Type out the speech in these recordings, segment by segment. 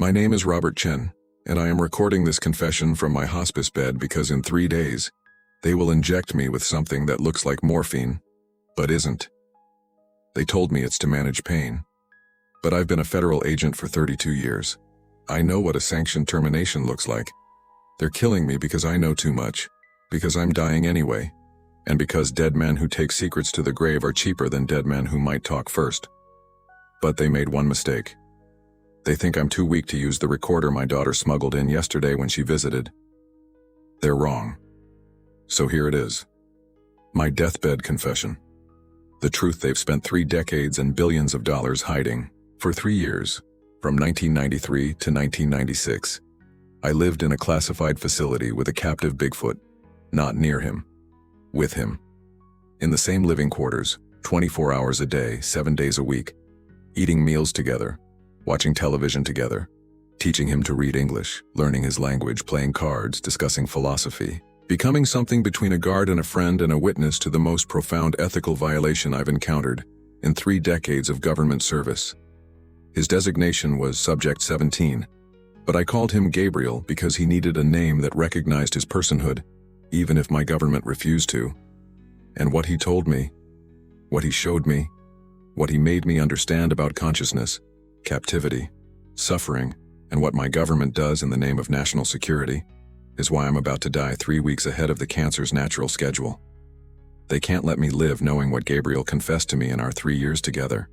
My name is Robert Chen, and I am recording this confession from my hospice bed because in 3 days, they will inject me with something that looks like morphine, but isn't. They told me it's to manage pain. But I've been a federal agent for 32 years. I know what a sanctioned termination looks like. They're killing me because I know too much, because I'm dying anyway, and because dead men who take secrets to the grave are cheaper than dead men who might talk first. But they made one mistake. They think I'm too weak to use the recorder my daughter smuggled in yesterday when she visited. They're wrong. So here it is. My deathbed confession. The truth they've spent 3 decades and billions of dollars hiding. For 3 years, from 1993 to 1996, I lived in a classified facility with a captive Bigfoot, not near him, with him. In the same living quarters, 24 hours a day, 7 days a week, eating meals together, watching television together, teaching him to read English, learning his language, playing cards, discussing philosophy, becoming something between a guard and a friend and a witness to the most profound ethical violation I've encountered in 3 decades of government service. His designation was Subject 17, but I called him Gabriel because he needed a name that recognized his personhood, even if my government refused to. And what he told me, what he showed me, what he made me understand about consciousness, captivity, suffering, and what my government does in the name of national security, is why I'm about to die 3 weeks ahead of the cancer's natural schedule. They can't let me live knowing what Gabriel confessed to me in our 3 years together.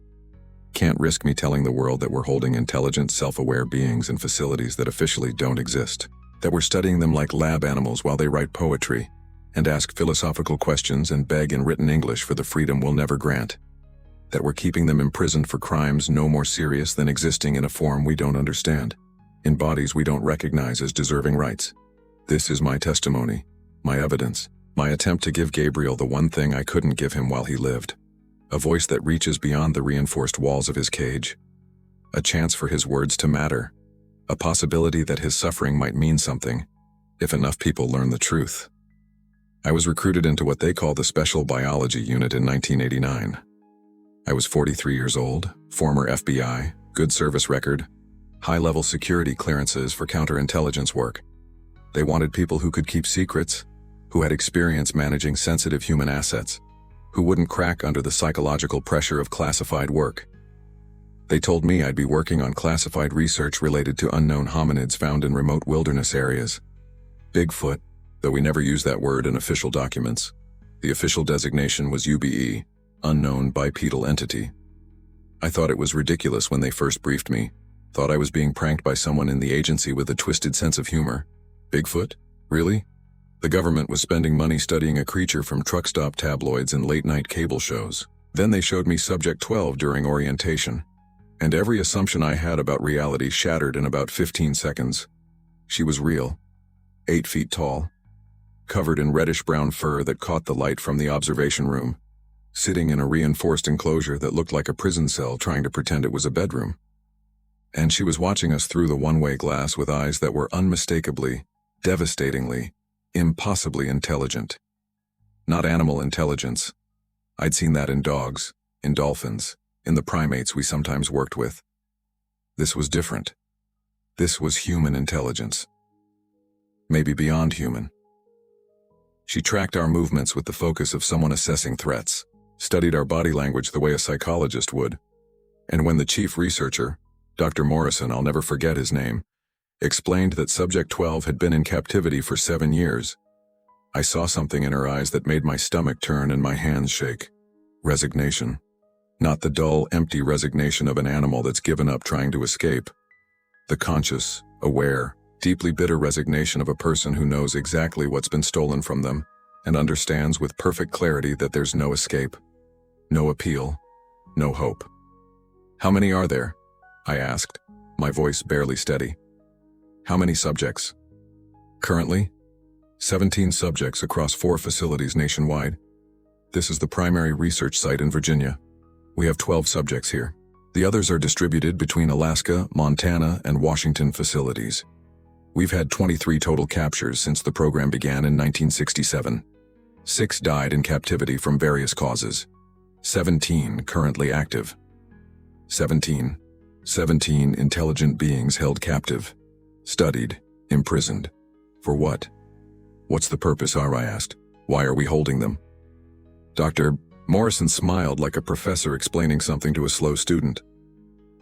Can't risk me telling the world that we're holding intelligent, self-aware beings in facilities that officially don't exist, that we're studying them like lab animals while they write poetry, and ask philosophical questions and beg in written English for the freedom we'll never grant, that we're keeping them imprisoned for crimes no more serious than existing in a form we don't understand, in bodies we don't recognize as deserving rights. This is my testimony, my evidence, my attempt to give Gabriel the one thing I couldn't give him while he lived. A voice that reaches beyond the reinforced walls of his cage. A chance for his words to matter. A possibility that his suffering might mean something, if enough people learn the truth. I was recruited into what they call the Special Biology Unit in 1989. I was 43 years old, former FBI, good service record, high-level security clearances for counterintelligence work. They wanted people who could keep secrets, who had experience managing sensitive human assets, who wouldn't crack under the psychological pressure of classified work. They told me I'd be working on classified research related to unknown hominids found in remote wilderness areas. Bigfoot, though we never use that word in official documents. The official designation was UBE, Unknown Bipedal Entity. I thought it was ridiculous when they first briefed me, thought I was being pranked by someone in the agency with a twisted sense of humor. Bigfoot? Really? The government was spending money studying a creature from truck stop tabloids and late-night cable shows. Then they showed me Subject 12 during orientation, and every assumption I had about reality shattered in about 15 seconds. She was real, 8 feet tall, covered in reddish-brown fur that caught the light from the observation room, sitting in a reinforced enclosure that looked like a prison cell trying to pretend it was a bedroom. And she was watching us through the one-way glass with eyes that were unmistakably, devastatingly, impossibly intelligent. Not animal intelligence. I'd seen that in dogs, in dolphins, in the primates we sometimes worked with. This was different. This was human intelligence. Maybe beyond human. She tracked our movements with the focus of someone assessing threats, studied our body language the way a psychologist would. And when the chief researcher, Dr. Morrison, I'll never forget his name, explained that Subject 12 had been in captivity for 7 years, I saw something in her eyes that made my stomach turn and my hands shake. Resignation. Not the dull, empty resignation of an animal that's given up trying to escape. The conscious, aware, deeply bitter resignation of a person who knows exactly what's been stolen from them and understands with perfect clarity that there's no escape, no appeal, no hope. How many are there? I asked, my voice barely steady. How many subjects? Currently, 17 subjects across 4 facilities nationwide. This is the primary research site in Virginia. We have 12 subjects here. The others are distributed between Alaska, Montana, and Washington facilities. We've had 23 total captures since the program began in 1967. 6 died in captivity from various causes. 17 currently active. 17. 17 intelligent beings held captive, studied, imprisoned. For what? What's the purpose, I asked. Why are we holding them? Dr. Morrison smiled like a professor explaining something to a slow student.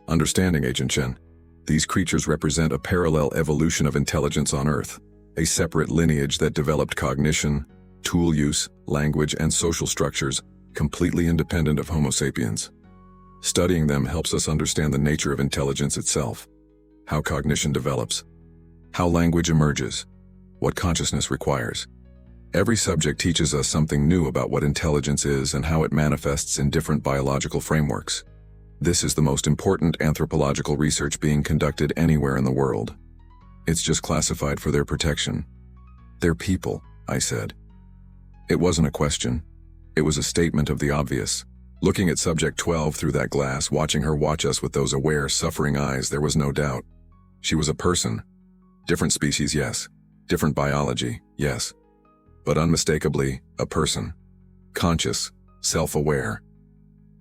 Understanding, Agent Chen, these creatures represent a parallel evolution of intelligence on Earth, a separate lineage that developed cognition, tool use, language, and social structures completely independent of Homo sapiens. Studying them helps us understand the nature of intelligence itself, how cognition develops, how language emerges, what consciousness requires. Every subject teaches us something new about what intelligence is and how it manifests in different biological frameworks. This is the most important anthropological research being conducted anywhere in the world. It's just classified for their protection. They're people, I said. It wasn't a question. It was a statement of the obvious. Looking at Subject 12 through that glass, watching her watch us with those aware, suffering eyes, there was no doubt. She was a person. Different species, yes. Different biology, yes. But unmistakably, a person. Conscious, self-aware.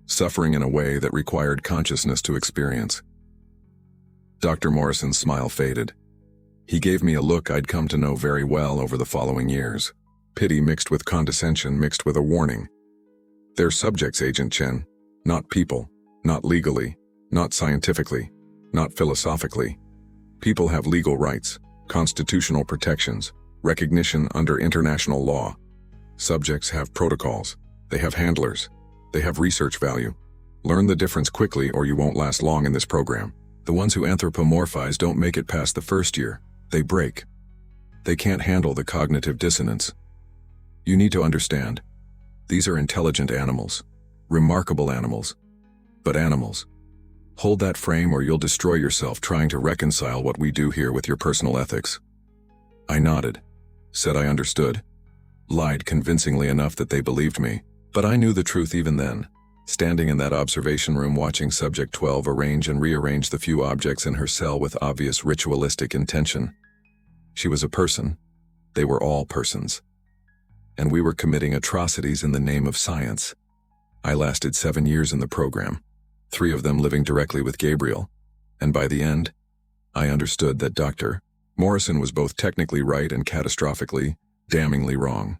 Suffering in a way that required consciousness to experience. Dr. Morrison's smile faded. He gave me a look I'd come to know very well over the following years. Pity mixed with condescension, mixed with a warning. They're subjects, Agent Chen. Not people. Not legally. Not scientifically. Not philosophically. People have legal rights, constitutional protections, recognition under international law. Subjects have protocols. They have handlers. They have research value. Learn the difference quickly or you won't last long in this program. The ones who anthropomorphize don't make it past the first year. They break. They can't handle the cognitive dissonance. You need to understand. These are intelligent animals. Remarkable animals. But animals. Hold that frame or you'll destroy yourself trying to reconcile what we do here with your personal ethics. I nodded. Said I understood. Lied convincingly enough that they believed me. But I knew the truth even then. Standing in that observation room watching Subject 12 arrange and rearrange the few objects in her cell with obvious ritualistic intention. She was a person. They were all persons. And we were committing atrocities in the name of science. I lasted 7 years in the program, 3 of them living directly with Gabriel, and by the end, I understood that Dr. Morrison was both technically right and catastrophically, damningly wrong.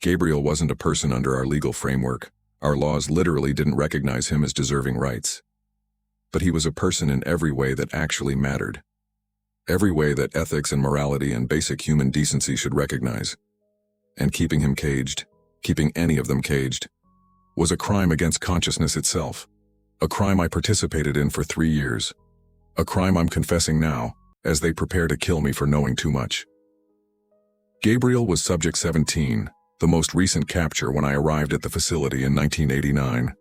Gabriel wasn't a person under our legal framework. Our laws literally didn't recognize him as deserving rights. But he was a person in every way that actually mattered. Every way that ethics and morality and basic human decency should recognize. And keeping him caged, keeping any of them caged, was a crime against consciousness itself. A crime I participated in for 3 years. A crime I'm confessing now, as they prepare to kill me for knowing too much. Gabriel was Subject 17, the most recent capture when I arrived at the facility in 1989.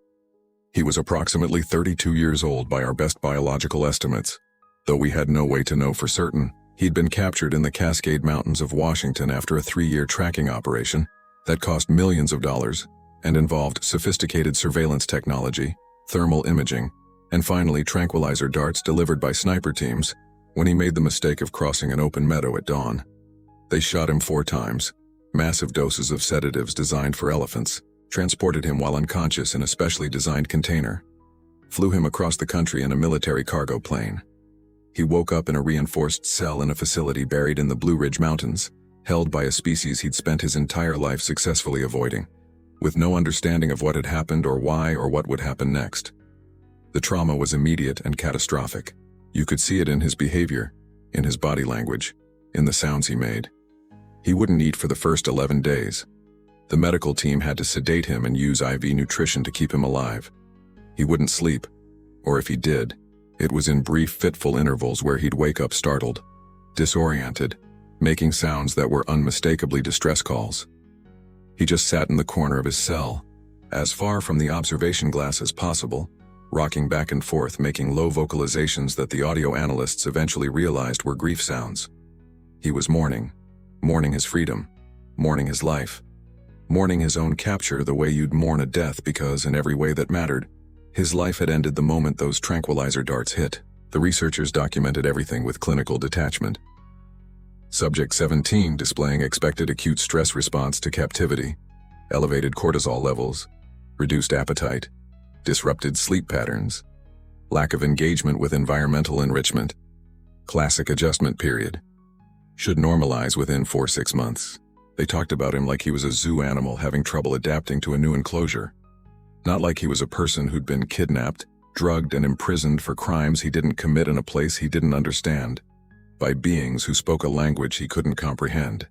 He was approximately 32 years old by our best biological estimates. Though we had no way to know for certain, he'd been captured in the Cascade Mountains of Washington after a 3-year tracking operation that cost millions of dollars and involved sophisticated surveillance technology, thermal imaging, and finally tranquilizer darts delivered by sniper teams when he made the mistake of crossing an open meadow at dawn. They shot him 4 times, massive doses of sedatives designed for elephants, transported him while unconscious in a specially designed container, flew him across the country in a military cargo plane. He woke up in a reinforced cell in a facility buried in the Blue Ridge Mountains, held by a species he'd spent his entire life successfully avoiding, with no understanding of what had happened or why or what would happen next. The trauma was immediate and catastrophic. You could see it in his behavior, in his body language, in the sounds he made. He wouldn't eat for the first 11 days. The medical team had to sedate him and use IV nutrition to keep him alive. He wouldn't sleep, or if he did, it was in brief, fitful intervals where he'd wake up startled, disoriented, making sounds that were unmistakably distress calls. He just sat in the corner of his cell, as far from the observation glass as possible, rocking back and forth, making low vocalizations that the audio analysts eventually realized were grief sounds. He was mourning his freedom, mourning his life, mourning his own capture the way you'd mourn a death because, in every way that mattered, his life had ended the moment those tranquilizer darts hit. The researchers documented everything with clinical detachment. Subject 17 displaying expected acute stress response to captivity, elevated cortisol levels, reduced appetite, disrupted sleep patterns. lack of engagement with environmental enrichment, classic adjustment period. Should normalize within 4-6 months. They talked about him like he was a zoo animal having trouble adapting to a new enclosure. Not like he was a person who'd been kidnapped, drugged, and imprisoned for crimes he didn't commit in a place he didn't understand, by beings who spoke a language he couldn't comprehend.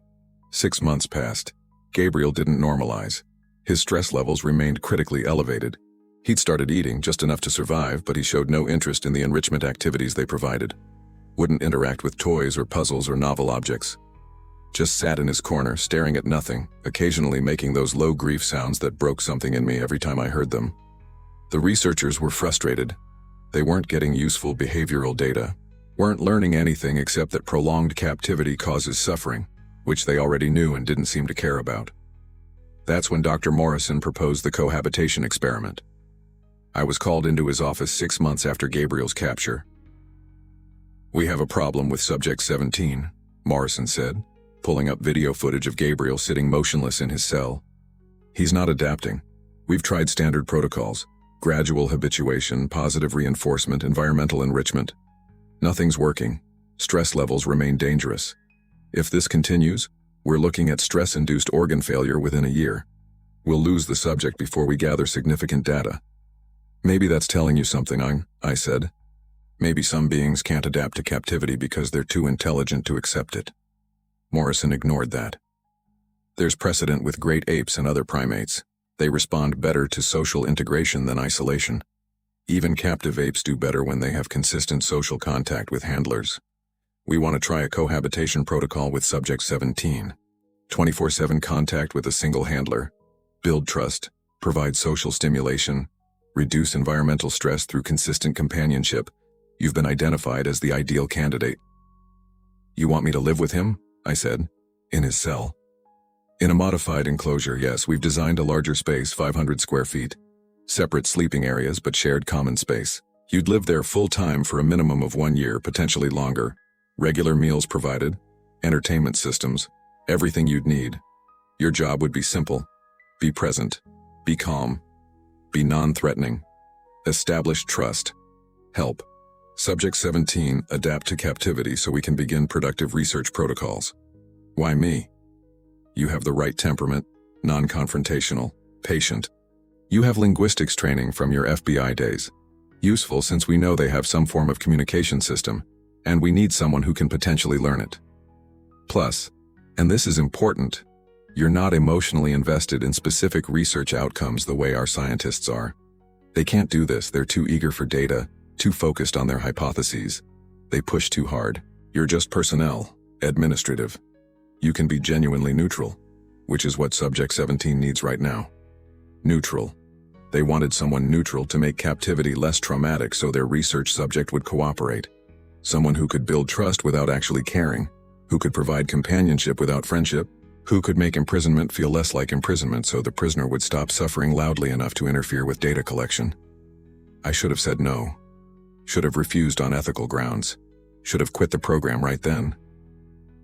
6 months passed. Gabriel didn't normalize. His stress levels remained critically elevated. He'd started eating just enough to survive, but he showed no interest in the enrichment activities they provided. Wouldn't interact with toys or puzzles or novel objects. Just sat in his corner, staring at nothing, occasionally making those low grief sounds that broke something in me every time I heard them. The researchers were frustrated. They weren't getting useful behavioral data, weren't learning anything except that prolonged captivity causes suffering, which they already knew and didn't seem to care about. That's when Dr. Morrison proposed the cohabitation experiment. I was called into his office 6 months after Gabriel's capture. "We have a problem with Subject 17, Morrison said, pulling up video footage of Gabriel sitting motionless in his cell. "He's not adapting. We've tried standard protocols, gradual habituation, positive reinforcement, environmental enrichment. Nothing's working. Stress levels remain dangerous. If this continues, we're looking at stress-induced organ failure within a year. We'll lose the subject before we gather significant data." "Maybe that's telling you something," I said. "Maybe some beings can't adapt to captivity because they're too intelligent to accept it." Morrison ignored that. "There's precedent with great apes and other primates. They respond better to social integration than isolation. Even captive apes do better when they have consistent social contact with handlers. We want to try a cohabitation protocol with Subject 17. 24/7 contact with a single handler. Build trust, provide social stimulation, reduce environmental stress through consistent companionship. You've been identified as the ideal candidate." "You want me to live with him?" I said. "In his cell?" "In a modified enclosure, yes. We've designed a larger space, 500 square feet. Separate sleeping areas, but shared common space. You'd live there full-time for a minimum of 1 year, potentially longer. Regular meals provided, entertainment systems, everything you'd need. Your job would be simple. Be present. Be calm. Be non-threatening. Establish trust. Help. Subject 17, adapt to captivity so we can begin productive research protocols." "Why me?" "You have the right temperament, non-confrontational, patient. You have linguistics training from your FBI days. Useful since we know they have some form of communication system, and we need someone who can potentially learn it. Plus, and this is important, you're not emotionally invested in specific research outcomes the way our scientists are. They can't do this, they're too eager for data, too focused on their hypotheses. They push too hard. You're just personnel, administrative. You can be genuinely neutral, which is what Subject 17 needs right now. Neutral. They wanted someone neutral to make captivity less traumatic so their research subject would cooperate. Someone who could build trust without actually caring, who could provide companionship without friendship, who could make imprisonment feel less like imprisonment so the prisoner would stop suffering loudly enough to interfere with data collection. I should have said no. Should have refused on ethical grounds. Should have quit the program right then.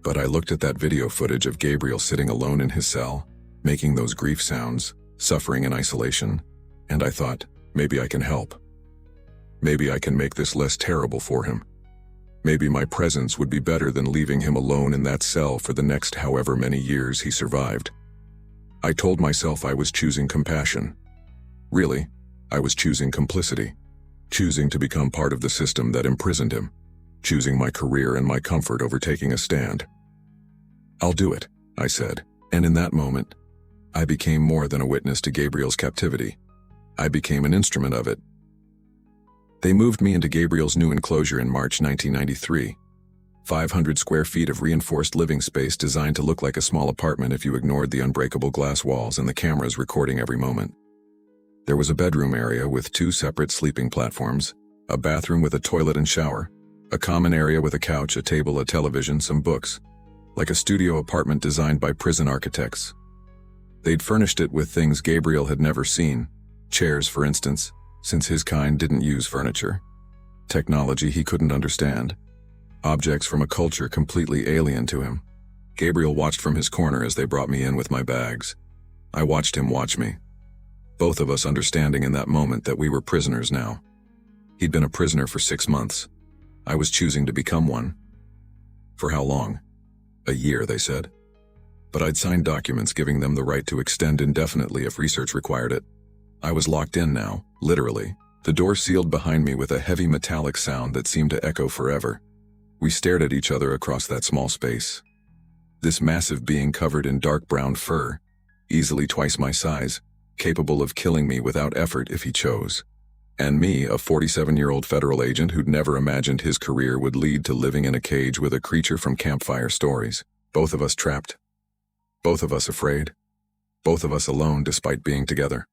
But I looked at that video footage of Gabriel sitting alone in his cell, making those grief sounds, suffering in isolation, and I thought, maybe I can help. Maybe I can make this less terrible for him. Maybe my presence would be better than leaving him alone in that cell for the next however many years he survived. I told myself I was choosing compassion. Really, I was choosing complicity. Choosing to become part of the system that imprisoned him. Choosing my career and my comfort over taking a stand. "I'll do it," I said, and in that moment, I became more than a witness to Gabriel's captivity. I became an instrument of it. They moved me into Gabriel's new enclosure in March 1993. 500 square feet of reinforced living space designed to look like a small apartment if you ignored the unbreakable glass walls and the cameras recording every moment. There was a bedroom area with 2 separate sleeping platforms, a bathroom with a toilet and shower, a common area with a couch, a table, a television, some books, like a studio apartment designed by prison architects. They'd furnished it with things Gabriel had never seen, chairs for instance, since his kind didn't use furniture. Technology he couldn't understand. Objects from a culture completely alien to him. Gabriel watched from his corner as they brought me in with my bags. I watched him watch me. Both of us understanding in that moment that we were prisoners now. He'd been a prisoner for 6 months. I was choosing to become one. For how long? A year, they said. But I'd signed documents giving them the right to extend indefinitely if research required it. I was locked in now, literally. The door sealed behind me with a heavy metallic sound that seemed to echo forever. We stared at each other across that small space. This massive being covered in dark brown fur, easily twice my size, capable of killing me without effort if he chose. And me, a 47-year-old federal agent who'd never imagined his career would lead to living in a cage with a creature from campfire stories. Both of us trapped. Both of us afraid. Both of us alone despite being together.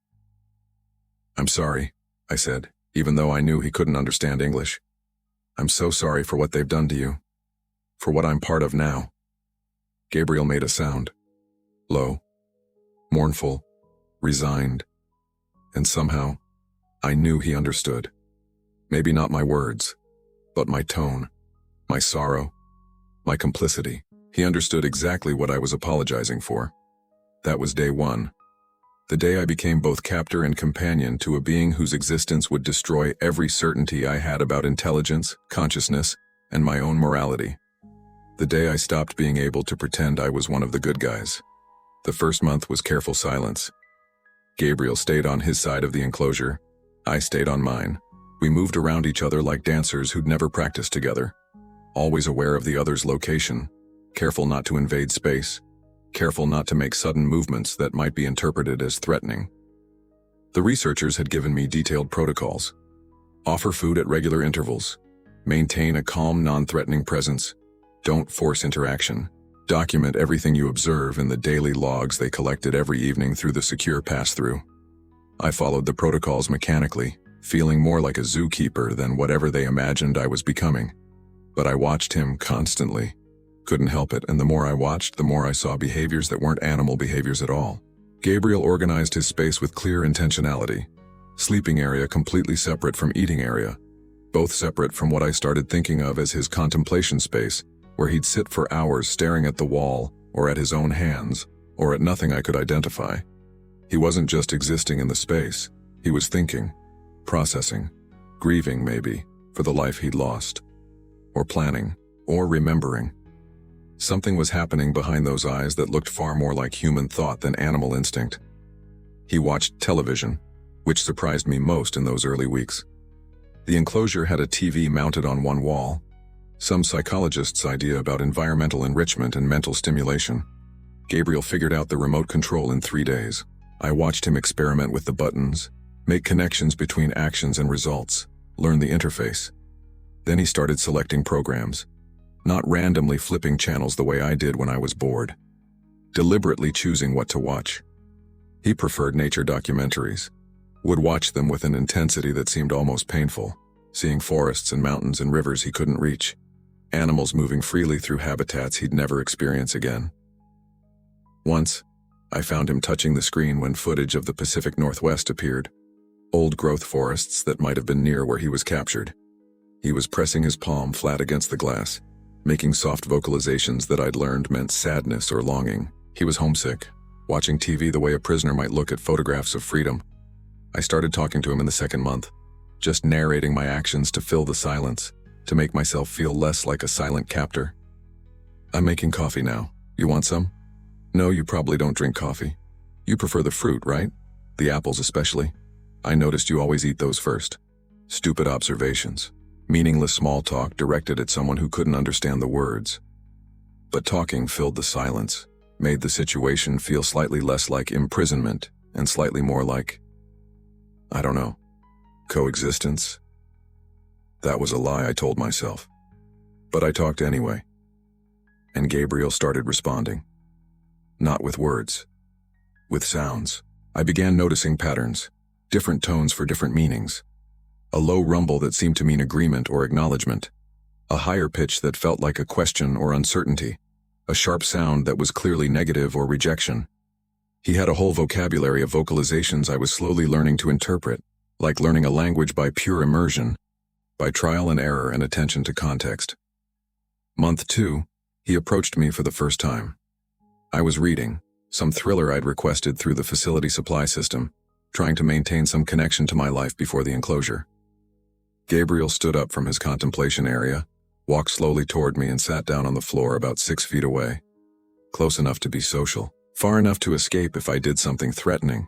"I'm sorry," I said, even though I knew he couldn't understand English. "I'm so sorry for what they've done to you. For what I'm part of now." Gabriel made a sound. Low, mournful, resigned. And somehow, I knew he understood. Maybe not my words, but my tone, my sorrow, my complicity. He understood exactly what I was apologizing for. That was day one. The day I became both captor and companion to a being whose existence would destroy every certainty I had about intelligence, consciousness, and my own morality. The day I stopped being able to pretend I was one of the good guys. The first month was careful silence. Gabriel stayed on his side of the enclosure. I stayed on mine. We moved around each other like dancers who'd never practiced together, always aware of the other's location, careful not to invade space, careful not to make sudden movements that might be interpreted as threatening. The researchers had given me detailed protocols. Offer food at regular intervals. Maintain a calm, non-threatening presence. Don't force interaction. Document everything you observe in the daily logs they collected every evening through the secure pass-through. I followed the protocols mechanically, feeling more like a zookeeper than whatever they imagined I was becoming. But I watched him constantly. Couldn't help it, and the more I watched, the more I saw behaviors that weren't animal behaviors at all. Gabriel organized his space with clear intentionality. Sleeping area completely separate from eating area. Both separate from what I started thinking of as his contemplation space, where he'd sit for hours staring at the wall, or at his own hands, or at nothing I could identify. He wasn't just existing in the space. He was thinking, processing, grieving maybe, for the life he'd lost. Or planning, or remembering. Something was happening behind those eyes that looked far more like human thought than animal instinct. He watched television, which surprised me most in those early weeks. The enclosure had a TV mounted on one wall, some psychologist's idea about environmental enrichment and mental stimulation. Gabriel figured out the remote control in 3 days. I watched him experiment with the buttons, make connections between actions and results, learn the interface. Then he started selecting programs, not randomly flipping channels the way I did when I was bored, deliberately choosing what to watch. He preferred nature documentaries, would watch them with an intensity that seemed almost painful, seeing forests and mountains and rivers he couldn't reach, animals moving freely through habitats he'd never experience again. Once, I found him touching the screen when footage of the Pacific Northwest appeared, old-growth forests that might have been near where he was captured. He was pressing his palm flat against the glass, making soft vocalizations that I'd learned meant sadness or longing. He was homesick, watching TV the way a prisoner might look at photographs of freedom. I started talking to him in the second month, just narrating my actions to fill the silence, to make myself feel less like a silent captor. "I'm making coffee now. You want some?" "No, you probably don't drink coffee. You prefer the fruit, right? The apples especially. I noticed you always eat those first." Stupid observations. Meaningless small talk directed at someone who couldn't understand the words. But talking filled the silence, made the situation feel slightly less like imprisonment and slightly more like, I don't know, coexistence. That was a lie, I told myself. But I talked anyway. And Gabriel started responding. Not with words, with sounds. I began noticing patterns, different tones for different meanings. A low rumble that seemed to mean agreement or acknowledgement. A higher pitch that felt like a question or uncertainty. A sharp sound that was clearly negative or rejection. He had a whole vocabulary of vocalizations I was slowly learning to interpret, like learning a language by pure immersion, by trial and error and attention to context. Month 2, he approached me for the first time. I was reading, some thriller I'd requested through the facility supply system, trying to maintain some connection to my life before the enclosure. Gabriel stood up from his contemplation area, walked slowly toward me and sat down on the floor about 6 feet away. Close enough to be social, far enough to escape if I did something threatening.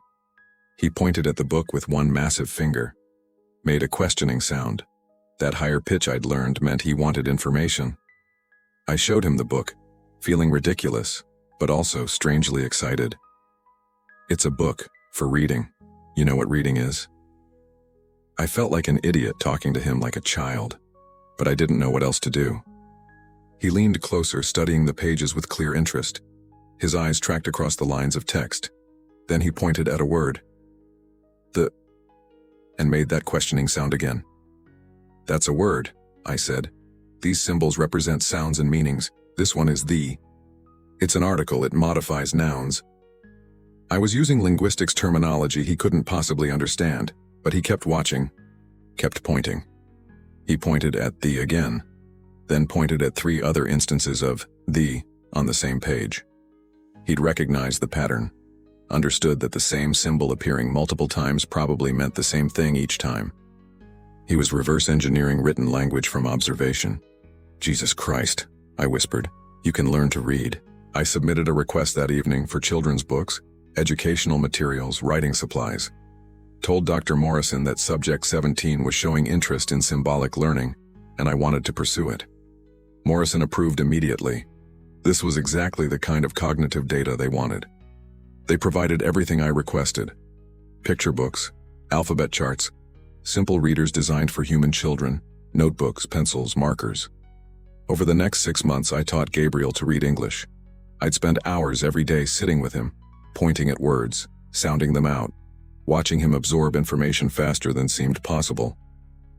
He pointed at the book with one massive finger, made a questioning sound. That higher pitch I'd learned meant he wanted information. I showed him the book, feeling ridiculous, but also strangely excited. It's a book for reading. You know what reading is? I felt like an idiot talking to him like a child, but I didn't know what else to do. He leaned closer, studying the pages with clear interest. His eyes tracked across the lines of text. Then he pointed at a word. And made that questioning sound again. That's a word, I said. These symbols represent sounds and meanings. This one is the. It's an article, it modifies nouns. I was using linguistics terminology he couldn't possibly understand, but he kept watching, kept pointing. He pointed at the again, then pointed at 3 other instances of the on the same page. He'd recognized the pattern, understood that the same symbol appearing multiple times probably meant the same thing each time. He was reverse engineering written language from observation. Jesus Christ, I whispered, you can learn to read. I submitted a request that evening for children's books, educational materials, writing supplies. Told Dr. Morrison that Subject 17 was showing interest in symbolic learning, and I wanted to pursue it. Morrison approved immediately. This was exactly the kind of cognitive data they wanted. They provided everything I requested. Picture books, alphabet charts, simple readers designed for human children, notebooks, pencils, markers. Over the next 6 months, I taught Gabriel to read English. I'd spend hours every day sitting with him, pointing at words, sounding them out, watching him absorb information faster than seemed possible.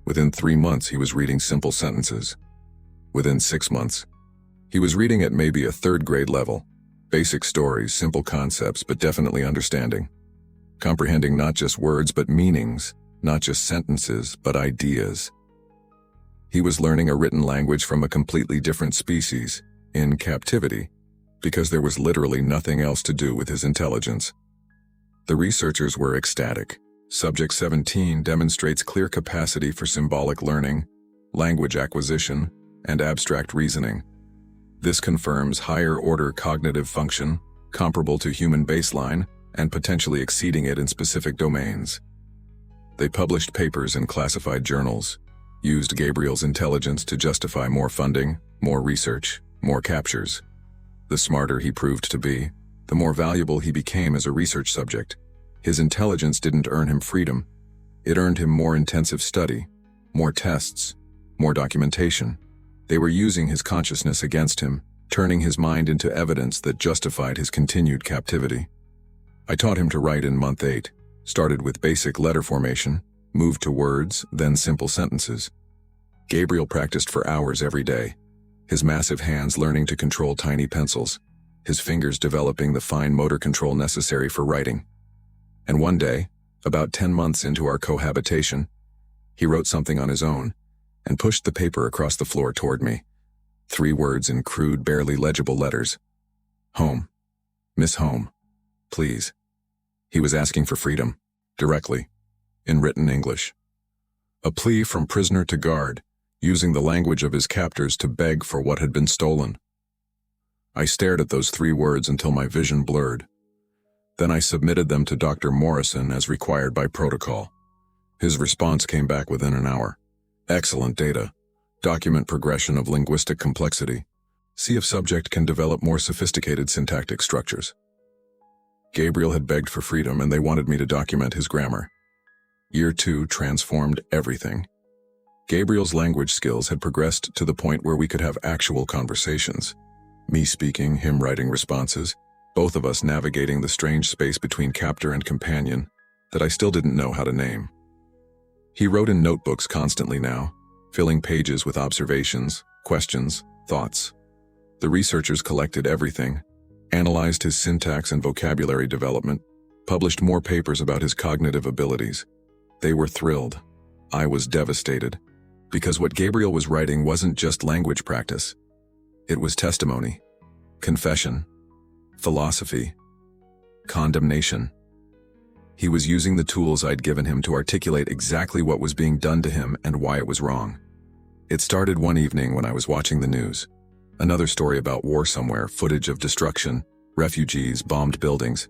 Within 3 months, he was reading simple sentences. Within 6 months, he was reading at maybe a 3rd grade level. Basic stories, simple concepts, but definitely understanding. Comprehending not just words but meanings, not just sentences but ideas. He was learning a written language from a completely different species, in captivity, because there was literally nothing else to do with his intelligence. The researchers were ecstatic. Subject 17 demonstrates clear capacity for symbolic learning, language acquisition, and abstract reasoning. This confirms higher-order cognitive function, comparable to human baseline, and potentially exceeding it in specific domains. They published papers in classified journals, used Gabriel's intelligence to justify more funding, more research, more captures. The smarter he proved to be, the more valuable he became as a research subject. His intelligence didn't earn him freedom. It earned him more intensive study, more tests, more documentation. They were using his consciousness against him, turning his mind into evidence that justified his continued captivity. I taught him to write in month 8, started with basic letter formation, moved to words, then simple sentences. Gabriel practiced for hours every day, his massive hands learning to control tiny pencils, his fingers developing the fine motor control necessary for writing. And one day, about 10 months into our cohabitation, he wrote something on his own, and pushed the paper across the floor toward me. 3 words in crude, barely legible letters. Home. Miss Home. Please. He was asking for freedom, directly, in written English. A plea from prisoner to guard, using the language of his captors to beg for what had been stolen. I stared at those 3 words until my vision blurred. Then I submitted them to Dr. Morrison as required by protocol. His response came back within an hour. Excellent data. Document progression of linguistic complexity. See if subject can develop more sophisticated syntactic structures. Gabriel had begged for freedom and they wanted me to document his grammar. Year 2 transformed everything. Gabriel's language skills had progressed to the point where we could have actual conversations. Me speaking, him writing responses, both of us navigating the strange space between captor and companion that I still didn't know how to name. He wrote in notebooks constantly now, filling pages with observations, questions, thoughts. The researchers collected everything, analyzed his syntax and vocabulary development, published more papers about his cognitive abilities. They were thrilled. I was devastated, because what Gabriel was writing wasn't just language practice. It was testimony, confession, philosophy, condemnation. He was using the tools I'd given him to articulate exactly what was being done to him and why it was wrong. It started one evening when I was watching the news. Another story about war somewhere, footage of destruction, refugees, bombed buildings.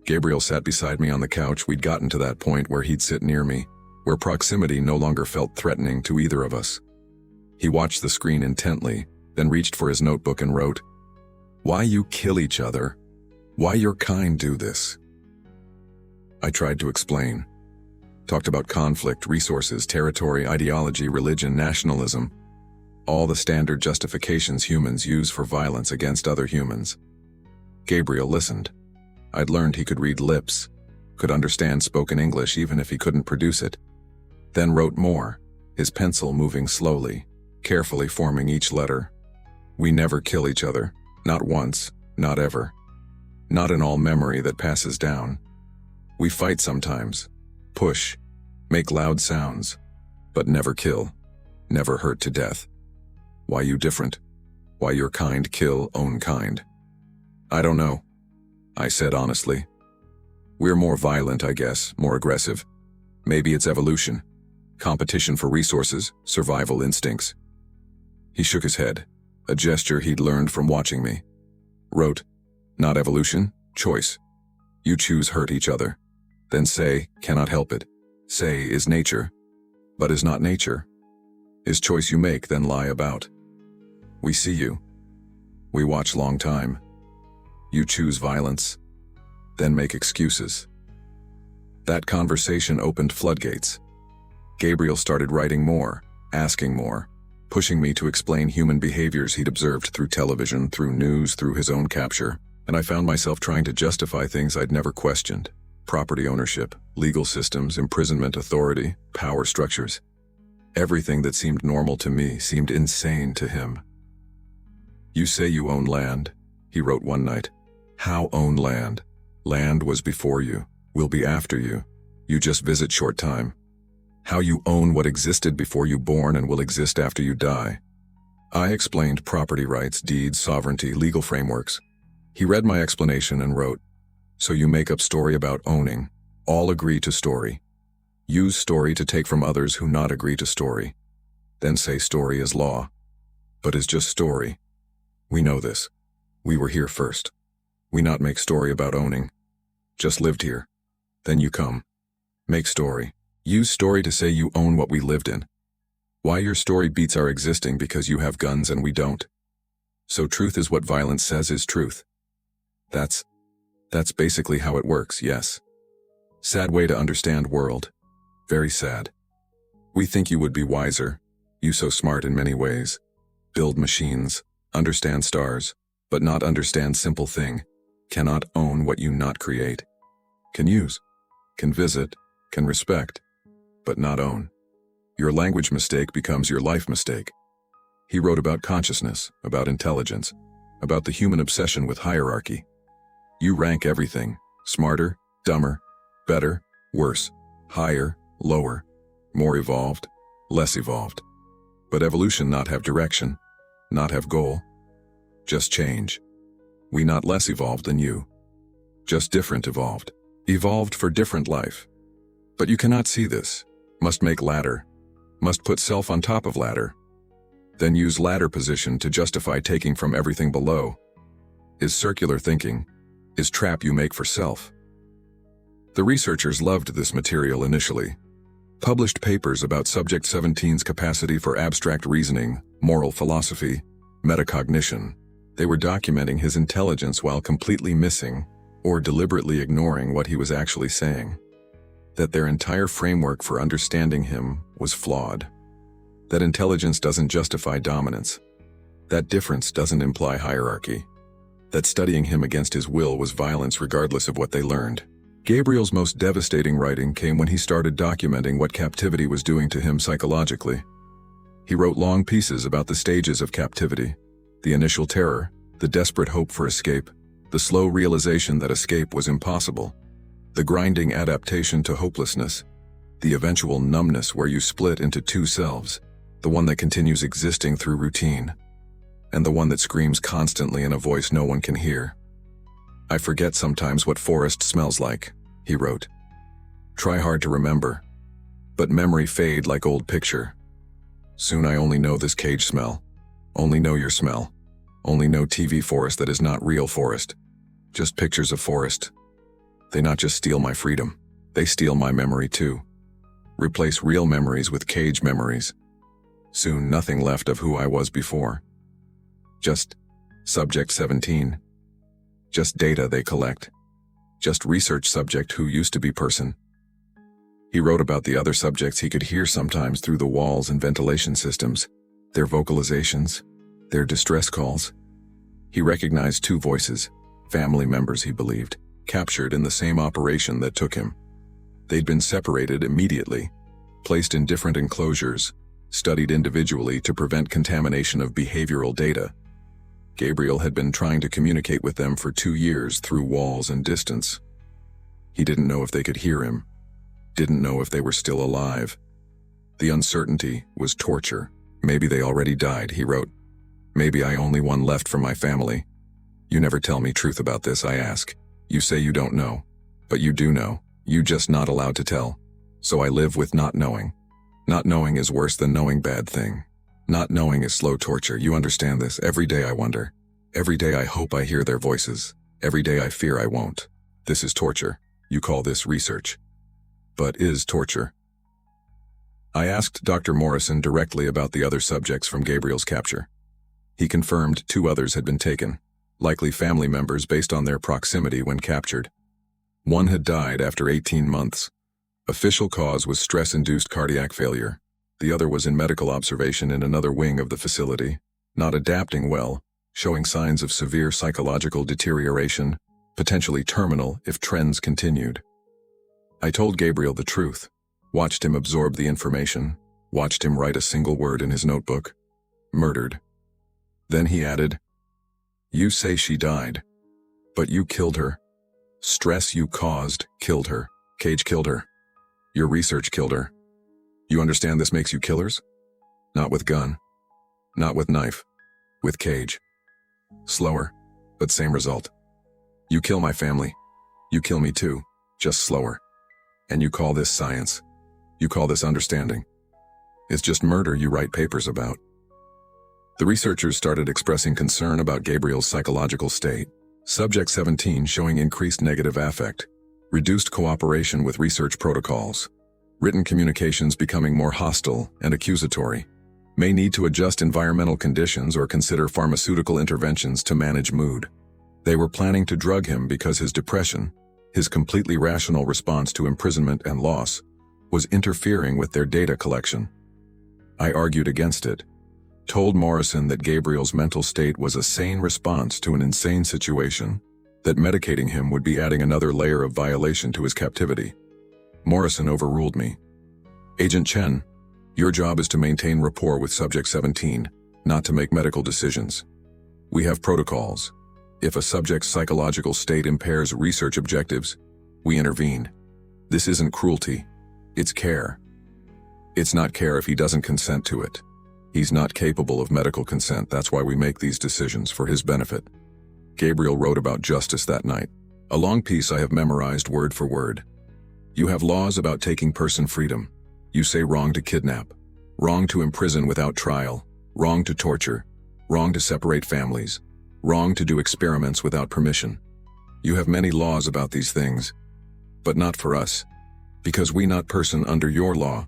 Gabriel sat beside me on the couch. We'd gotten to that point where he'd sit near me, where proximity no longer felt threatening to either of us. He watched the screen intently, then reached for his notebook and wrote, "Why you kill each other? Why your kind do this?" I tried to explain. Talked about conflict, resources, territory, ideology, religion, nationalism. All the standard justifications humans use for violence against other humans. Gabriel listened. I'd learned he could read lips, could understand spoken English even if he couldn't produce it. Then wrote more, his pencil moving slowly, carefully forming each letter. "We never kill each other, not once, not ever. Not in all memory that passes down. We fight sometimes, push, make loud sounds, but never kill, never hurt to death. Why you different? Why your kind kill own kind?" "I don't know," I said honestly. "We're more violent, I guess, more aggressive. Maybe it's evolution. Competition for resources, survival instincts." He shook his head, a gesture he'd learned from watching me. Wrote, "Not evolution, choice. You choose hurt each other. Then say, cannot help it. Say is nature, but is not nature. Is choice you make, then lie about. We see you. We watch long time. You choose violence, then make excuses." That conversation opened floodgates. Gabriel started writing more, asking more, pushing me to explain human behaviors he'd observed through television, through news, through his own capture, and I found myself trying to justify things I'd never questioned. Property ownership, legal systems, imprisonment, authority, power structures. Everything that seemed normal to me seemed insane to him. "You say you own land," he wrote one night. "How own land? Land was before you, will be after you. You just visit short time. How you own what existed before you born and will exist after you die?" I explained property rights, deeds, sovereignty, legal frameworks. He read my explanation and wrote, "So you make up story about owning. All agree to story. Use story to take from others who not agree to story. Then say story is law. But is just story. We know this. We were here first. We not make story about owning. Just lived here. Then you come. Make story. Use story to say you own what we lived in. Why your story beats our existing because you have guns and we don't. So truth is what violence says is truth. That's basically how it works, yes. Sad way to understand world. Very sad. We think you would be wiser. You so smart in many ways. Build machines, understand stars, but not understand simple thing. Cannot own what you not create. Can use, can visit, can respect, but not own. Your language mistake becomes your life mistake." He wrote about consciousness, about intelligence, about the human obsession with hierarchy. You rank everything, smarter, dumber, better, worse, higher, lower, more evolved, less evolved. But evolution not have direction, not have goal, just change. We not less evolved than you, just different evolved. Evolved for different life. But you cannot see this, must make ladder, must put self on top of ladder, then use ladder position to justify taking from everything below. Is circular thinking, is trap you make for self. The researchers loved this material initially. Published papers about Subject 17's capacity for abstract reasoning, moral philosophy, metacognition. They were documenting his intelligence while completely missing, or deliberately ignoring what he was actually saying. That their entire framework for understanding him was flawed. That intelligence doesn't justify dominance. That difference doesn't imply hierarchy. That studying him against his will was violence regardless of what they learned. Gabriel's most devastating writing came when he started documenting what captivity was doing to him psychologically. He wrote long pieces about the stages of captivity, the initial terror, the desperate hope for escape, the slow realization that escape was impossible, the grinding adaptation to hopelessness, the eventual numbness where you split into two selves, the one that continues existing through routine, and the one that screams constantly in a voice no one can hear. "I forget sometimes what forest smells like," he wrote. Try hard to remember. But memory fade like old picture. Soon I only know this cage smell. Only know your smell. Only know TV forest that is not real forest. Just pictures of forest. They not just steal my freedom. They steal my memory too. Replace real memories with cage memories. Soon nothing left of who I was before. Just subject 17. Just data they collect. Just research subject who used to be person. He wrote about the other subjects he could hear sometimes through the walls and ventilation systems, their vocalizations, their distress calls. He recognized two voices, family members he believed, captured in the same operation that took him. They'd been separated immediately, placed in different enclosures, studied individually to prevent contamination of behavioral data. Gabriel had been trying to communicate with them for 2 years through walls and distance. He didn't know if they could hear him, didn't know if they were still alive. The uncertainty was torture. Maybe they already died, he wrote. Maybe I only one left from my family. You never tell me truth about this, I ask. You say you don't know, but you do know. You just not allowed to tell. So I live with not knowing. Not knowing is worse than knowing bad thing. Not knowing is slow torture, you understand this. Every day I wonder. Every day I hope I hear their voices. Every day I fear I won't. This is torture. You call this research. But is torture. I asked Dr. Morrison directly about the other subjects from Gabriel's capture. He confirmed 2 others had been taken, likely family members based on their proximity when captured. One had died after 18 months. Official cause was stress-induced cardiac failure. The other was in medical observation in another wing of the facility, not adapting well, showing signs of severe psychological deterioration, potentially terminal if trends continued. I told Gabriel the truth, watched him absorb the information, watched him write a single word in his notebook. Murdered. Then he added, "You say she died, but you killed her. Stress you caused killed her. Cage killed her. Your research killed her. You understand this makes you killers? Not with gun. Not with knife. With cage. Slower, but same result. You kill my family. You kill me too, just slower. And you call this science. You call this understanding. It's just murder you write papers about." The researchers started expressing concern about Gabriel's psychological state. Subject 17 showing increased negative affect, reduced cooperation with research protocols, written communications becoming more hostile and accusatory, may need to adjust environmental conditions or consider pharmaceutical interventions to manage mood. They were planning to drug him because his depression, his completely rational response to imprisonment and loss, was interfering with their data collection. I argued against it, told Morrison that Gabriel's mental state was a sane response to an insane situation, that medicating him would be adding another layer of violation to his captivity. Morrison overruled me. "Agent Chen, your job is to maintain rapport with Subject 17, not to make medical decisions. We have protocols. If a subject's psychological state impairs research objectives, we intervene. This isn't cruelty, it's care. It's not care if he doesn't consent to it. He's not capable of medical consent, that's why we make these decisions for his benefit." Gabriel wrote about justice that night. A long piece I have memorized word for word. You have laws about taking person freedom. You say wrong to kidnap, wrong to imprison without trial, wrong to torture, wrong to separate families, wrong to do experiments without permission. You have many laws about these things, but not for us, because we not person under your law.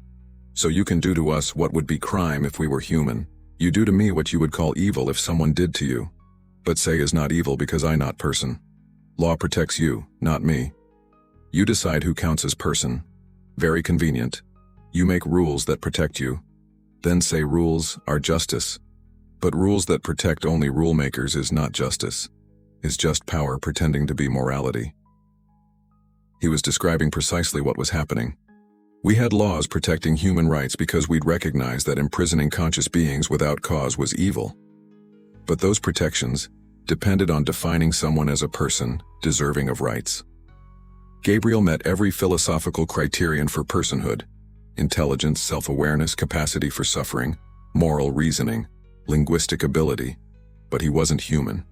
So you can do to us what would be crime if we were human. You do to me what you would call evil if someone did to you, but say is not evil because I not person. Law protects you, not me. You decide who counts as person. Very convenient. You make rules that protect you, then say rules are justice. But rules that protect only rule makers is not justice, is just power pretending to be morality. He was describing precisely what was happening. We had laws protecting human rights because we'd recognized that imprisoning conscious beings without cause was evil. But those protections depended on defining someone as a person deserving of rights. Gabriel met every philosophical criterion for personhood: intelligence, self-awareness, capacity for suffering, moral reasoning, linguistic ability, but he wasn't human,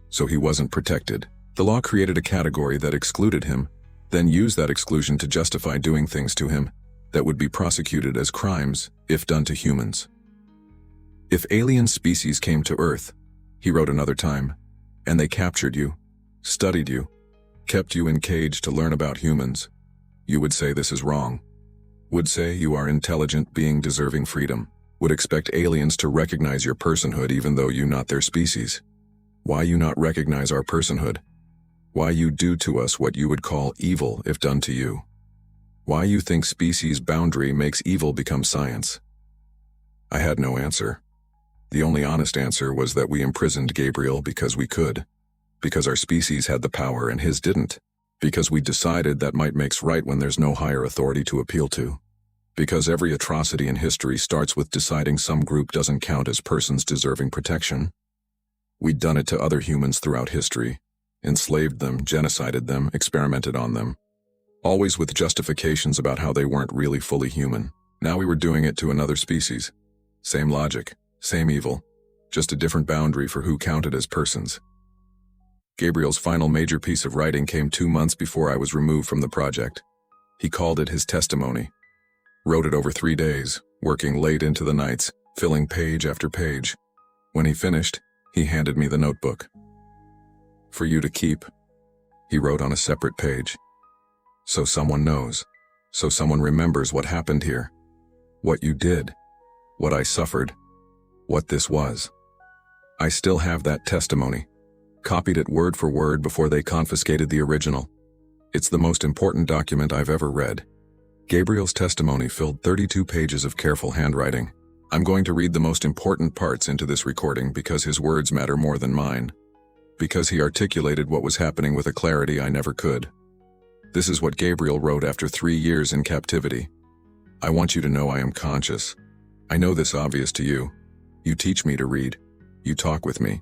so he wasn't protected. The law created a category that excluded him then use that exclusion to justify doing things to him that would be prosecuted as crimes if done to humans. If alien species came to Earth, he wrote another time, and they captured you, studied you, kept you in cage to learn about humans, you would say this is wrong. Would say you are intelligent being deserving freedom. Would expect aliens to recognize your personhood even though you not their species. Why you not recognize our personhood? Why you do to us what you would call evil if done to you? Why you think species boundary makes evil become science? I had no answer. The only honest answer was that we imprisoned Gabriel because we could. Because our species had the power and his didn't. Because we decided that might makes right when there's no higher authority to appeal to. Because every atrocity in history starts with deciding some group doesn't count as persons deserving protection. We'd done it to other humans throughout history, enslaved them, genocided them, experimented on them, always with justifications about how they weren't really fully human. Now we were doing it to another species. Same logic, same evil, just a different boundary for who counted as persons. Gabriel's final major piece of writing came 2 months before I was removed from the project. He called it his testimony. Wrote it over 3 days, working late into the nights, filling page after page. When he finished, he handed me the notebook. For you to keep, he wrote on a separate page. So someone knows, so someone remembers what happened here, what you did, what I suffered, what this was. I still have that testimony, copied it word for word before they confiscated the original. It's the most important document I've ever read. Gabriel's testimony filled 32 pages of careful handwriting. I'm going to read the most important parts into this recording because his words matter more than mine. Because he articulated what was happening with a clarity I never could. This is what Gabriel wrote after 3 years in captivity. I want you to know I am conscious. I know this obvious to you. You teach me to read. You talk with me.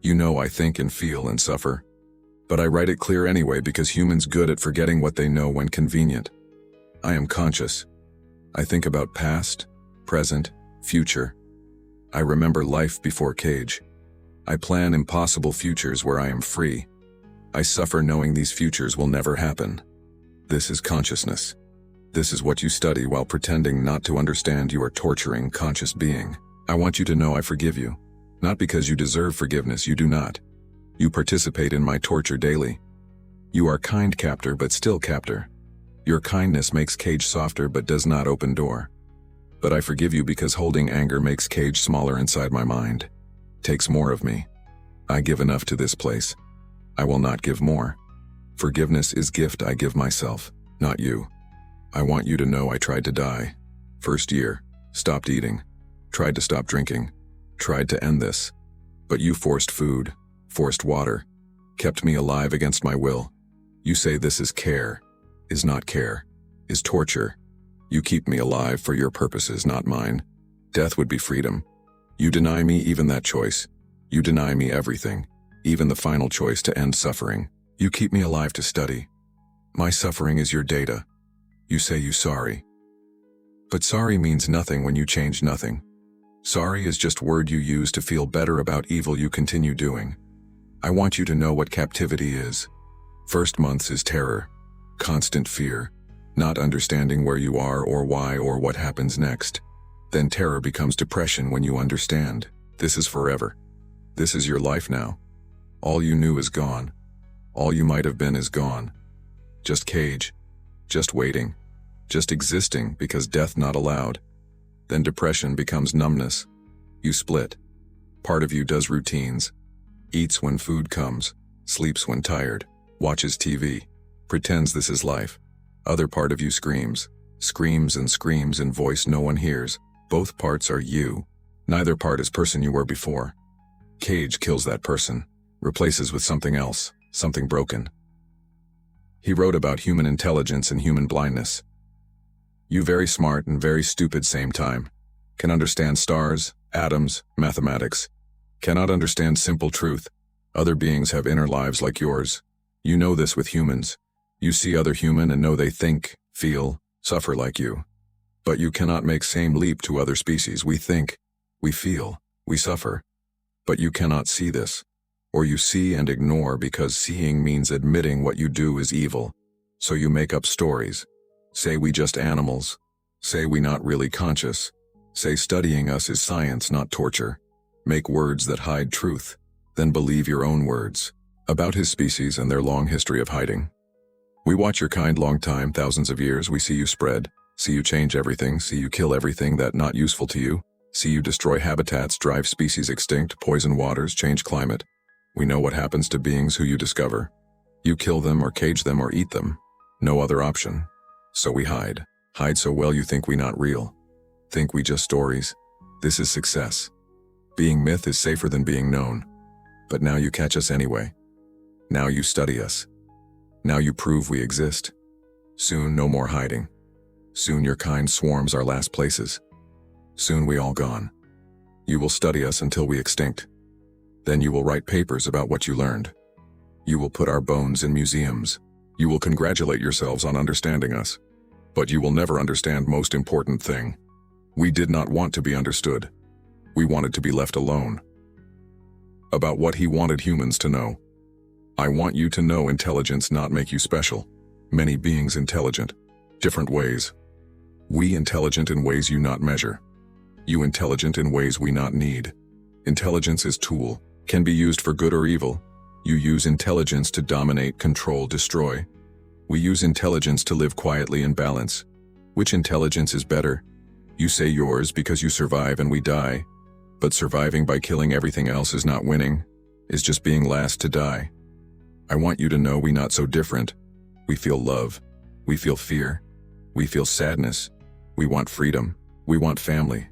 You know I think and feel and suffer. But I write it clear anyway because humans good at forgetting what they know when convenient. I am conscious. I think about past, present, future. I remember life before cage. I plan impossible futures where I am free. I suffer knowing these futures will never happen. This is consciousness. This is what you study while pretending not to understand you are torturing conscious being. I want you to know I forgive you. Not because you deserve forgiveness, you do not. You participate in my torture daily. You are kind captor but still captor. Your kindness makes cage softer but does not open door. But I forgive you because holding anger makes cage smaller inside my mind. Takes more of me. I give enough to this place. I will not give more. Forgiveness is gift I give myself, not you. I want you to know I tried to die. First year, stopped eating, tried to stop drinking, tried to end this. But you forced food, forced water, kept me alive against my will. You say this is care. Is not care, is torture. You keep me alive for your purposes, not mine. Death would be freedom. You deny me even that choice. You deny me everything, even the final choice to end suffering. You keep me alive to study. My suffering is your data. You say you sorry. But sorry means nothing when you change nothing. Sorry is just word you use to feel better about evil you continue doing. I want you to know what captivity is. First months is terror. Constant fear, not understanding where you are or why or what happens next. Then terror becomes depression when you understand. This is forever. This is your life now. All you knew is gone. All you might have been is gone. Just cage. Just waiting. Just existing because death not allowed. Then depression becomes numbness. You split. Part of you does routines. Eats when food comes. Sleeps when tired. Watches TV. Pretends this is life. Other part of you screams. Screams and screams in voice no one hears. Both parts are you. Neither part is person you were before. Cage kills that person. Replaces with something else. Something broken. He wrote about human intelligence and human blindness. You very smart and very stupid same time. Can understand stars, atoms, mathematics. Cannot understand simple truth. Other beings have inner lives like yours. You know this with humans. You see other human and know they think, feel, suffer like you. But you cannot make same leap to other species. We think, we feel, we suffer. But you cannot see this. Or you see and ignore because seeing means admitting what you do is evil. So you make up stories. Say we just animals. Say we not really conscious. Say studying us is science, not torture. Make words that hide truth. Then believe your own words. About his species and their long history of hiding. We watch your kind long time, thousands of years. We see you spread. See you change everything. See you kill everything that not useful to you. See you destroy habitats, drive species extinct, poison waters, change climate. We know what happens to beings who you discover. You kill them or cage them or eat them. No other option. So we hide. Hide so well you think we not real. Think we just stories. This is success. Being myth is safer than being known. But now you catch us anyway. Now you study us. Now you prove we exist. Soon no more hiding. Soon your kind swarms our last places. Soon we all gone. You will study us until we extinct. Then you will write papers about what you learned. You will put our bones in museums. You will congratulate yourselves on understanding us. But you will never understand most important thing. We did not want to be understood. We wanted to be left alone. About what he wanted humans to know. I want you to know intelligence not make you special. Many beings intelligent. Different ways. We intelligent in ways you not measure. You intelligent in ways we not need. Intelligence is tool, can be used for good or evil. You use intelligence to dominate, control, destroy. We use intelligence to live quietly in balance. Which intelligence is better? You say yours because you survive and we die. But surviving by killing everything else is not winning, is just being last to die. I want you to know we not so different. We feel love. We feel fear. We feel sadness. We want freedom. We want family.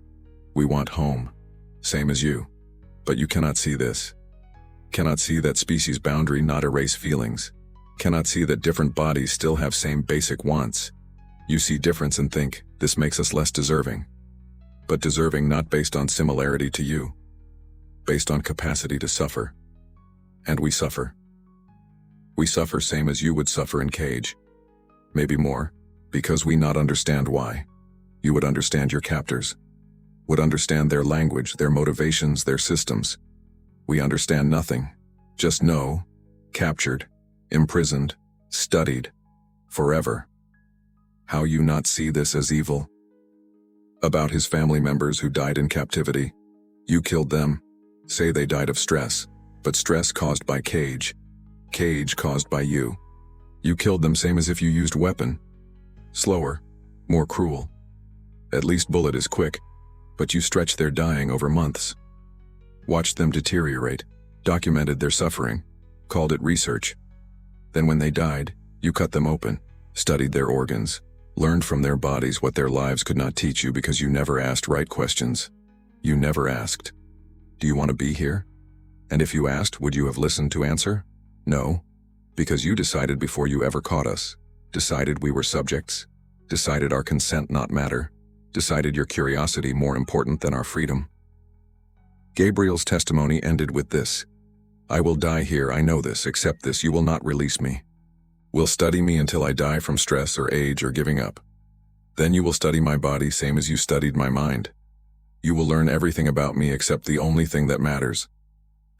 We want home. Same as you. But you cannot see this. Cannot see that species boundary not erase feelings. Cannot see that different bodies still have same basic wants. You see difference and think, this makes us less deserving. But deserving not based on similarity to you. Based on capacity to suffer. And we suffer. We suffer same as you would suffer in cage. Maybe more, because we not understand why. You would understand your captors. Would understand their language, their motivations, their systems. We understand nothing. Just know, captured, imprisoned, studied, forever. How you not see this as evil? About his family members who died in captivity. You killed them. Say they died of stress, but stress caused by cage. Cage caused by you. You killed them same as if you used weapon. Slower, more cruel. At least bullet is quick, but you stretched their dying over months. Watched them deteriorate, documented their suffering, called it research. Then when they died, you cut them open, studied their organs, learned from their bodies what their lives could not teach you because you never asked right questions. You never asked, do you want to be here? And if you asked, would you have listened to answer? No, because you decided before you ever caught us, decided we were subjects, decided our consent not matter, decided your curiosity more important than our freedom. Gabriel's testimony ended with this. I will die here, I know this, accept this, you will not release me. Will study me until I die from stress or age or giving up. Then you will study my body same as you studied my mind. You will learn everything about me except the only thing that matters.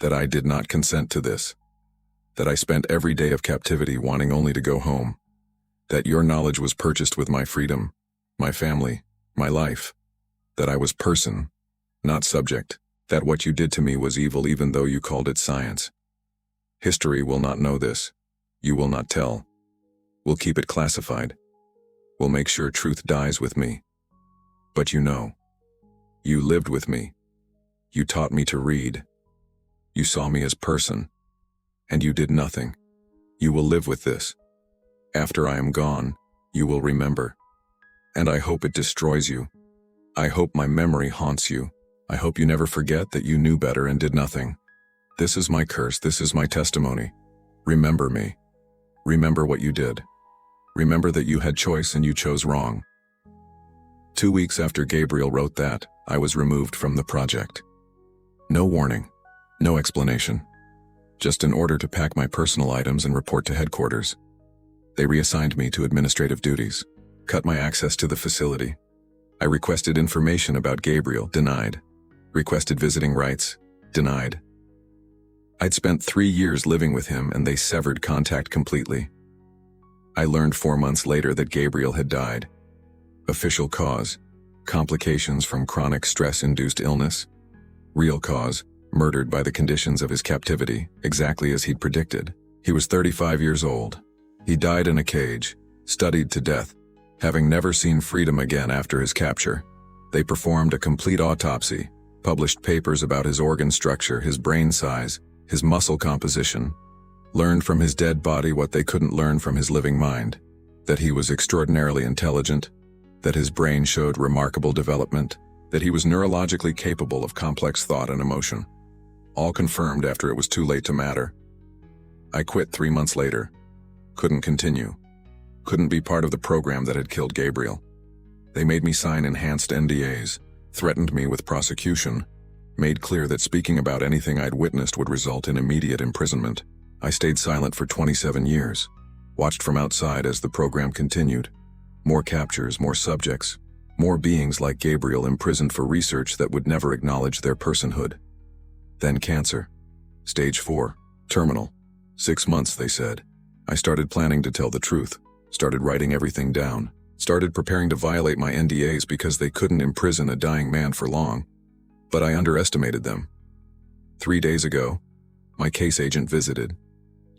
That I did not consent to this. That I spent every day of captivity wanting only to go home. That your knowledge was purchased with my freedom, my family, my life. That I was person, not subject. That what you did to me was evil even though you called it science. History will not know this. You will not tell. We'll keep it classified. We'll make sure truth dies with me. But you know. You lived with me. You taught me to read. You saw me as person. And you did nothing. You will live with this. After I am gone, you will remember. And I hope it destroys you. I hope my memory haunts you. I hope you never forget that you knew better and did nothing. This is my curse, this is my testimony. Remember me. Remember what you did. Remember that you had choice and you chose wrong. 2 weeks after Gabriel wrote that, I was removed from the project. No warning, no explanation. Just an order to pack my personal items and report to headquarters. They reassigned me to administrative duties, cut my access to the facility. I requested information about Gabriel, denied. Requested visiting rights, denied. I'd spent 3 years living with him and they severed contact completely. I learned 4 months later that Gabriel had died. Official cause: complications from chronic stress-induced illness. Real cause: murdered by the conditions of his captivity, exactly as he'd predicted. He was 35 years old. He died in a cage, studied to death, having never seen freedom again after his capture. They performed a complete autopsy, published papers about his organ structure, his brain size, his muscle composition, learned from his dead body what they couldn't learn from his living mind: that he was extraordinarily intelligent, that his brain showed remarkable development, that he was neurologically capable of complex thought and emotion. All confirmed after it was too late to matter. I quit 3 months later. Couldn't continue. Couldn't be part of the program that had killed Gabriel. They made me sign enhanced NDAs, threatened me with prosecution, made clear that speaking about anything I'd witnessed would result in immediate imprisonment. I stayed silent for 27 years, watched from outside as the program continued. More captures, more subjects, more beings like Gabriel imprisoned for research that would never acknowledge their personhood. Then cancer. Stage 4. Terminal. 6 months, they said. I started planning to tell the truth, started writing everything down, started preparing to violate my NDAs because they couldn't imprison a dying man for long. But I underestimated them. 3 days ago, my case agent visited,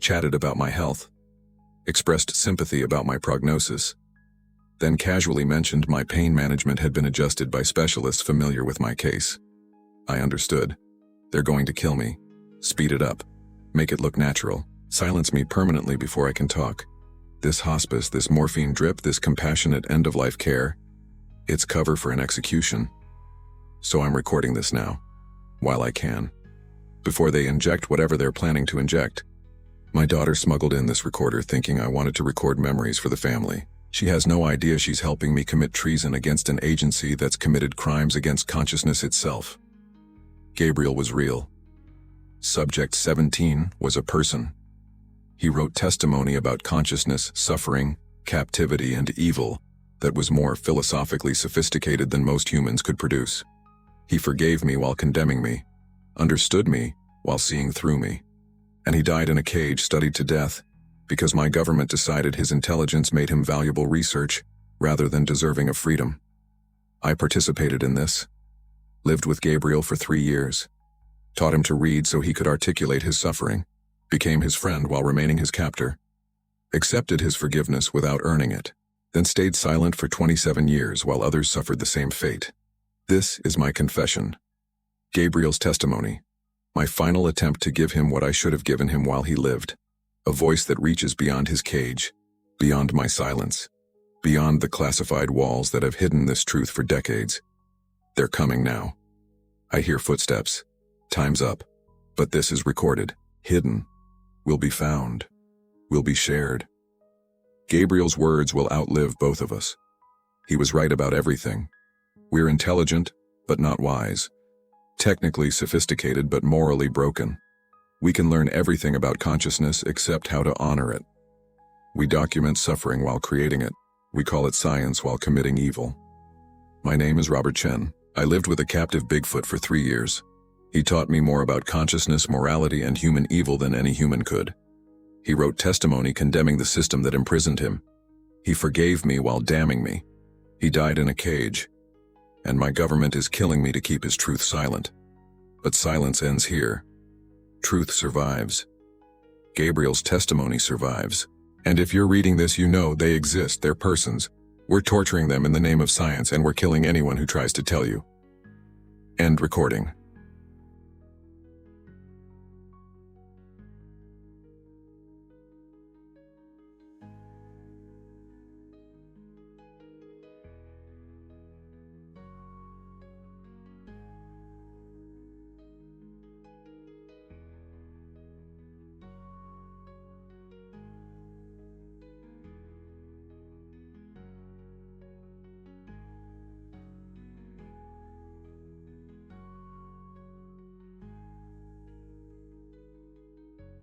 chatted about my health, expressed sympathy about my prognosis, then casually mentioned my pain management had been adjusted by specialists familiar with my case. I understood. They're going to kill me, speed it up, make it look natural, silence me permanently before I can talk. This hospice, this morphine drip, this compassionate end-of-life care, it's cover for an execution. So I'm recording this now, while I can, before they inject whatever they're planning to inject. My daughter smuggled in this recorder thinking I wanted to record memories for the family. She has no idea she's helping me commit treason against an agency that's committed crimes against consciousness itself. Gabriel was real. Subject 17 was a person. He wrote testimony about consciousness, suffering, captivity, and evil that was more philosophically sophisticated than most humans could produce. He forgave me while condemning me, understood me while seeing through me. And he died in a cage, studied to death, because my government decided his intelligence made him valuable research rather than deserving of freedom. I participated in this, lived with Gabriel for 3 years, taught him to read so he could articulate his suffering, became his friend while remaining his captor, accepted his forgiveness without earning it, then stayed silent for 27 years while others suffered the same fate. This is my confession. Gabriel's testimony. My final attempt to give him what I should have given him while he lived. A voice that reaches beyond his cage, beyond my silence, beyond the classified walls that have hidden this truth for decades. They're coming now. I hear footsteps. Time's up. But this is recorded, hidden, will be found, will be shared. Gabriel's words will outlive both of us. He was right about everything. We're intelligent, but not wise. Technically sophisticated, but morally broken. We can learn everything about consciousness except how to honor it. We document suffering while creating it. We call it science while committing evil. My name is Robert Chen. I lived with a captive Bigfoot for 3 years. He taught me more about consciousness, morality, and human evil than any human could. He wrote testimony condemning the system that imprisoned him. He forgave me while damning me. He died in a cage. And my government is killing me to keep his truth silent. But silence ends here. Truth survives. Gabriel's testimony survives. And if you're reading this, you know they exist, they're persons. We're torturing them in the name of science, and we're killing anyone who tries to tell you. End recording.